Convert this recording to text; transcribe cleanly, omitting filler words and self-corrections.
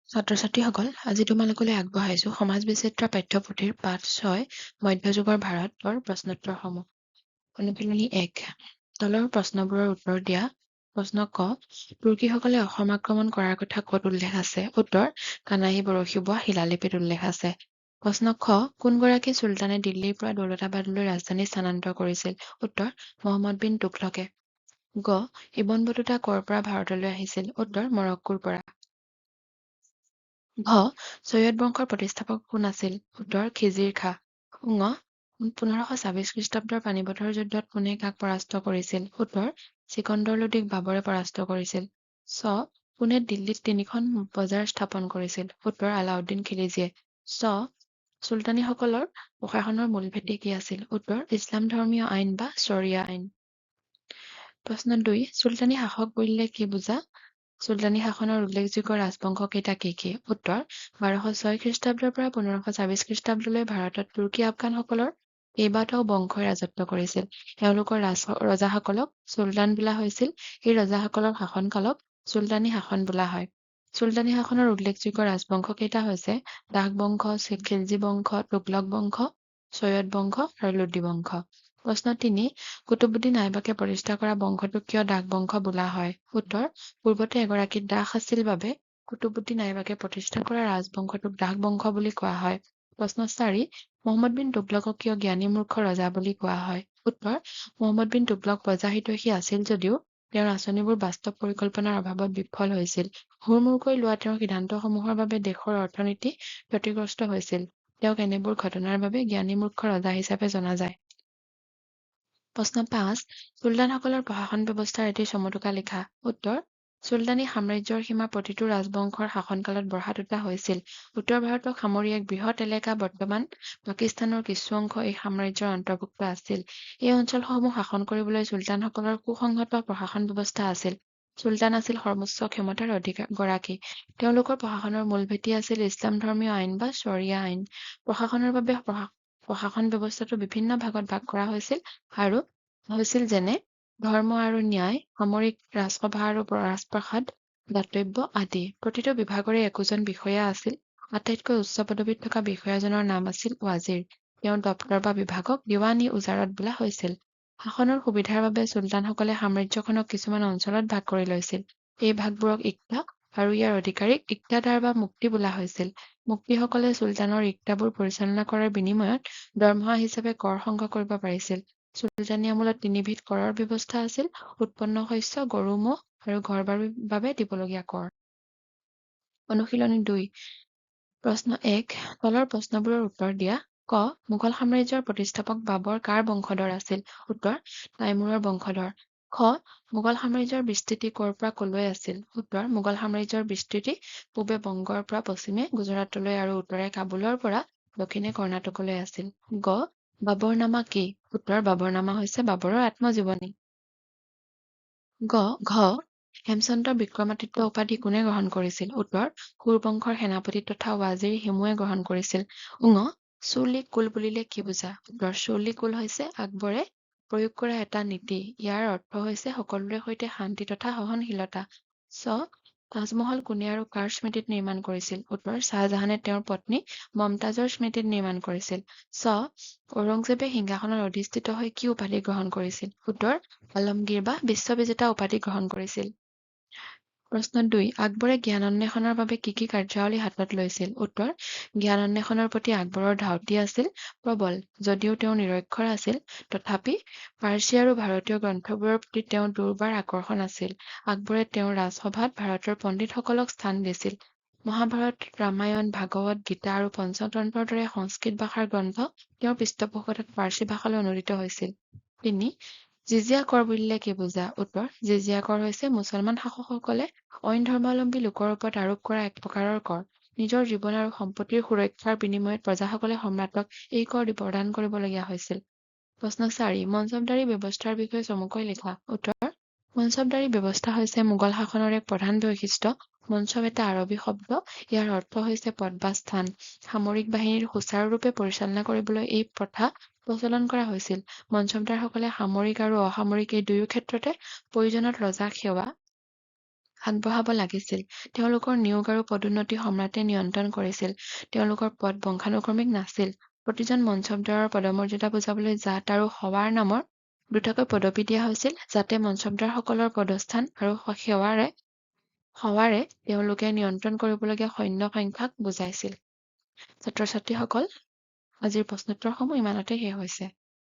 ছাত্ৰ-ছাত্ৰীসকল, আজি তোমালোকলৈ আগবঢ়াইছো সমাজ বিচিত্ৰ পাঠ্যপুথিৰ পাঠ ৬ মধ্যযুগৰ ভাৰতৰ প্ৰশ্নোত্তৰসমূহ। অনুশীলনী ১। তলৰ প্ৰশ্নবোৰৰ উত্তৰ দিয়া। প্ৰশ্ন ক, তুৰ্কীসকলে অসম আক্ৰমণ কৰাৰ কথা ক'ত উল্লেখ আছে? উত্তৰ, কানাহী বৰশী বোৱা শিলালিপিত উল্লেখ আছে। প্ৰশ্ন খ, কোনগৰাকী চুলতানে দিল্লীৰ পৰা দৌলতাবাদলৈ ৰাজধানী স্থানান্তৰ কৰিছিল? উত্তৰ, মহম্মদ বিন তুগলকে। গ, ইবন বতুতা ক'ৰ পৰা ভাৰতলৈ আহিছিল? উত্তৰ, মৰক্কোৰ পৰা। ঘ, ছৈয়দ বংশৰ প্ৰতিষ্ঠাপক কোন আছিল? উত্তৰ, খিজিৰ খাঁ। ঙ, ১৫২৬ খ্ৰীষ্টাব্দৰ পানিপথৰ যুদ্ধত কোনে কাক পৰাস্ত কৰিছিল? উত্তৰ, ছিকন্দৰ লোদীক বাবৰে পৰাস্ত কৰিছিল। চ, কোনে দিল্লীত ৩খন বজাৰ স্থাপন কৰিছিল? উত্তৰ, আলাউদ্দিন খিলিজীয়ে। চ, চুলতানীসকলৰ প্ৰশাসনৰ মূল ভেটি কি আছিল? উত্তৰ, ইছলাম ধৰ্মীয় আইন বা শৰিয়া আইন। প্ৰশ্ন ২, চুলতানী শাসক বুলিলে কি বুজা? চুলতানী শাসনৰ উল্লেখযোগ্য ৰাজবংশ কেইটা কি কি? উত্তৰ, ১২০৬ খ্ৰীষ্টাব্দৰ পৰা ১৫২৬ খ্ৰীষ্টাব্দলৈ ভাৰতত তুৰ্কী আফগানসকলৰ কেইবাটাও বংশই ৰাজত্ব কৰিছিল। এওঁলোকৰ ৰজাসকলক চুলতান বোলা হৈছিল। এই ৰজাসকলৰ শাসনকালক চুলতানী শাসন বোলা হয়। চুলতানী শাসনৰ উল্লেখযোগ্য ৰাজবংশ কেইটা হৈছে দাহ বংশ, খিলজী বংশ, তুগলক বংশ, ছৈয়দ বংশ আৰু লোদী বংশ। প্ৰশ্ন ৩, কুতুবুদ্দিন আইবকে প্ৰতিষ্ঠা কৰা বংশটোক কিয় দাহ বংশ বোলা হয়? উত্তৰ, পূৰ্বতে এগৰাকী দাস আছিল বাবে কুতুবুদ্দিন আইবকে প্ৰতিষ্ঠা কৰা ৰাজবংশটোক দাহ বংশ বুলি কোৱা হয়। প্ৰশ্ন ৪, মহম্মদ বিন তুগলকক কিয় জ্ঞানী মূৰ্খ ৰজা বুলি কোৱা হয়? উত্তৰ, মহম্মদ বিন তুগলক প্ৰজাহিতৈষী আছিল যদিও তেওঁৰ আঁচনিবোৰ বাস্তৱ পৰিকল্পনাৰ অভাৱত বিফল হৈছিল। হুৰমূৰকৈ লোৱা তেওঁৰ সিদ্ধান্তসমূহৰ বাবে দেশৰ অৰ্থনীতি ক্ষতিগ্ৰস্ত হৈছিল। তেওঁক এনেবোৰ ঘটনাৰ বাবে জ্ঞানী মূৰ্খ ৰজা হিচাপে জনা যায়। প্ৰশ্ন ৫, চুলতানসকলৰ প্ৰশাসন ব্যৱস্থাৰ এটি চমুটোকা লিখা। উত্তৰ, চুলতানী সাম্ৰাজ্যৰ সীমা প্ৰতিটো ৰাজবংশৰ শাসনকালত বঢ়া-টুটা হৈছিল। উত্তৰ ভাৰতক সামৰি এক বৃহৎ এলেকা বৰ্তমান পাকিস্তানৰ কিছু অংশ এই সাম্ৰাজ্যৰ অন্তৰ্ভুক্ত আছিল। এই অঞ্চলসমূহ শাসন কৰিবলৈ চুলতানসকলৰ সুসংহত প্ৰশাসন ব্যৱস্থা আছিল। চুলতান আছিল সৰ্বোচ্চ ক্ষমতাৰ গৰাকী। তেওঁলোকৰ প্ৰশাসনৰ মূল ভেটি আছিল ইছলাম ধৰ্মীয় আইন বা শৰিয়া আইন। প্ৰশাসনৰ বাবে প্ৰশাসন ব্যৱস্থাটো বিভিন্ন ভাগত ভাগ কৰা হৈছিল যেনে ধৰ্ম আৰু ন্যায়, সামৰিক, ৰাজসভা আৰু ৰাজপ্ৰাসাদ, দাতব্য আদি। প্ৰতিটো বিভাগৰে একোজন বিষয়া আছিল। আটাইতকৈ উচ্চ পদবীত থকা বিষয়াজনৰ নাম আছিল ৱাজিৰ। তেওঁৰ দপ্তৰ বা বিভাগক দিৱান-ই-উজাৰত বোলা হৈছিল। শাসনৰ সুবিধাৰ বাবে চুলতানসকলে সাম্ৰাজ্যখনক কিছুমান অঞ্চলত ভাগ কৰি লৈছিল। এই ভাগবোৰক ইক্তা আৰু ইয়াৰ অধিকাৰীক ইক্তাদাৰ বা মুক্তি বোলা হৈছিল। মুক্তিসকলে চুলতানৰ ইক্তাবোৰ পৰিচালনা কৰাৰ বিনিময়ত দৰমহা হিচাপে কৰ সংগ্ৰহ কৰিব পাৰিছিল। চুলতানী আমোলত ৩বিধ কৰৰ ব্যৱস্থা আছিল: উৎপন্ন শস্য, গৰু, ম'হ আৰু ঘৰ-বাৰীৰ বাবে দিবলগীয়া কৰ। অনুশীলনী ২, প্ৰশ্ন ১, তলৰ প্ৰশ্নবোৰৰ উত্তৰ দিয়া। ক, মোগল সাম্ৰাজ্যৰ প্ৰতিষ্ঠাপক বাবৰ কাৰ বংশধৰ আছিল? উত্তৰ, তাইমুৰৰ বংশধৰ। খ, মোগল সাম্ৰাজ্যৰ বিস্তৃতি ক'ৰ পৰা ক'লৈ আছিল? উত্তৰ, মোগল সাম্ৰাজ্যৰ বিস্তৃতি পূবে বংগৰ পৰা পশ্চিমে গুজৰাটলৈ আৰু উত্তৰে কাবুলৰ পৰা দক্ষিণে কৰ্ণাটকলৈ আছিল। গ, বাবৰনামা কি? উত্তৰ, বাবৰনামা হৈছে বাবৰৰ আত্মজীৱনী। ঘ, হেমচন্দ্ৰ বিক্ৰমাদিত্য উপাধি কোনে গ্ৰহণ কৰিছিল? উত্তৰ, সুৰবংশৰ সেনাপতি তথা ৱাজিৰ হিমুৱে গ্ৰহণ কৰিছিল। ঙ, চুল-ই-কুল বুলিলে কি বুজা? উত্তৰ, চুল-ই-কুল হৈছে আকবৰে প্ৰয়োগ কৰা এটা নীতি। ইয়াৰ অৰ্থ হৈছে সকলোৰে সৈতে শান্তি তথা সহনশীলতা। চ, তাজমহল কোনে আৰু কাৰ স্মৃতিত নিৰ্মাণ কৰিছিল? উত্তৰ, শ্বাহজাহানে তেওঁৰ পত্নী মমতাজৰ স্মৃতিত নিৰ্মাণ কৰিছিল। চ, ঔৰংজেবে সিংহাসনত অধিষ্ঠিত হৈ কি উপাধি গ্ৰহণ কৰিছিল? উত্তৰ, আলমগীৰ বা বিশ্ববিজেতা উপাধি গ্ৰহণ কৰিছিল। প্ৰশ্ন ২, আকবৰে জ্ঞান অন্বেষণৰ বাবে কি কি কাৰ্যাৱলী হাতত লৈছিল? উত্তৰ, জ্ঞান অন্বেষণৰ প্ৰতি আকবৰৰ ধাউতি আছিল প্ৰবল। যদিও তেওঁ নিৰক্ষৰ আছিল, তথাপি পাৰ্চী আৰু ভাৰতীয় গ্ৰন্থবোৰৰ প্ৰতি তেওঁৰ দুৰ্বাৰ আকৰ্ষণ আছিল। আকবৰে তেওঁৰ ৰাজসভাত ভাৰতৰ পণ্ডিতসকলক স্থান দিছিল। মহাভাৰত, ৰামায়ণ, ভাগৱত, গীতা আৰু পঞ্চতন্ত্ৰৰ দৰে সংস্কৃত ভাষাৰ গ্ৰন্থ তেওঁৰ পৃষ্ঠপোষকতাত পাৰ্চী ভাষালৈ অনুদিত হৈছিল। ৩, জিজিয়া কৰ বুলিলে কি বুজা? উত্তৰ, জিজিয়া কৰ হৈছে মুছলমান শাসকসকলে অইন ধৰ্মাৱলম্বী লোকৰ ওপৰত আৰোপ কৰা এক প্ৰকাৰৰ কৰ। নিজৰ জীৱন আৰু সম্পত্তিৰ সুৰক্ষাৰ বিনিময়ত প্ৰজাসকলে সম্ৰাটক এই কৰ প্ৰদান কৰিবলগীয়া হৈছিল। প্ৰশ্ন ৪, মনচবদাৰী ব্যৱস্থাৰ বিষয়ে চমুকৈ লিখা। উত্তৰ, মনচবদাৰী ব্যৱস্থা হৈছে মোগল শাসনৰ এক প্ৰধান বৈশিষ্ট্য। মনচব এটা আৰবী শব্দ। ইয়াৰ অৰ্থ হৈছে পদ বা স্থান। সামৰিক বাহিনীৰ সুচাৰুৰূপে পৰিচালনা কৰিবলৈ এই প্ৰথা প্ৰচলন কৰা হৈছিল। মনচবদাৰসকলে সামৰিক আৰু অসামৰিক এই দুয়ো ক্ষেত্ৰতে প্ৰয়োজনত ৰজাক সেৱা আগবঢ়াব লাগিছিল। তেওঁলোকৰ নিয়োগ আৰু পদোন্নতি সম্ৰাটে নিয়ন্ত্ৰণ কৰিছিল। তেওঁলোকৰ পদ বংশানুক্ৰমিক নাছিল। প্ৰতিজন মঞ্চবদাৰৰ পদমৰ্যাদা বুজাবলৈ জাত আৰু সৱাৰ নামৰ দুটাকৈ পদবী দিয়া হৈছিল, যাতে মঞ্চবদাৰসকলৰ পদস্থান আৰু সৱাৰে তেওঁলোকে নিয়ন্ত্ৰণ কৰিবলগীয়া সৈন্য সংখ্যাক বুজাইছিল। ছাত্ৰ-ছাত্ৰীসকল, আজিৰ প্ৰশ্নোত্তৰসমূহ ইমানতে শেষ হৈছে।